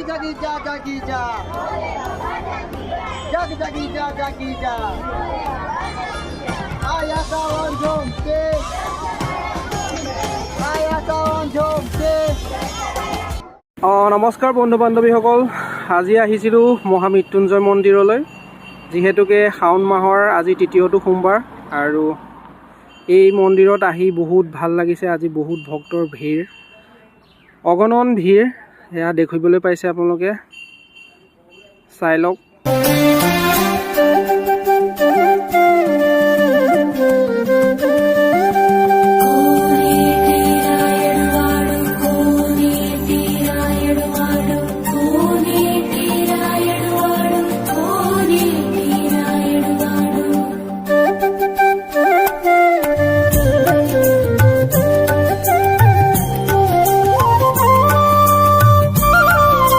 জাগি যা জাগি যা জাগ জাগি যা জাগি যা আয়া কাওয়ান ঝুমকে আয়া কাওয়ান ঝুমকে। নমস্কাৰ বন্ধু বান্ধৱীসকল, আজি আহিছিলোঁ মহামৃত্যুঞ্জয় মন্দিৰলৈ। যিহেতুকে শাওণ মাহৰ আজি তৃতীয়টো সোমবাৰ আৰু এই মন্দিৰত আহি বহুত ভাল লাগিছে। আজি বহুত ভক্তৰ ভিৰ, অগণন ভিৰ, এয়া দেখিবলৈ পাইছে আপোনালোকে, চাই লওক।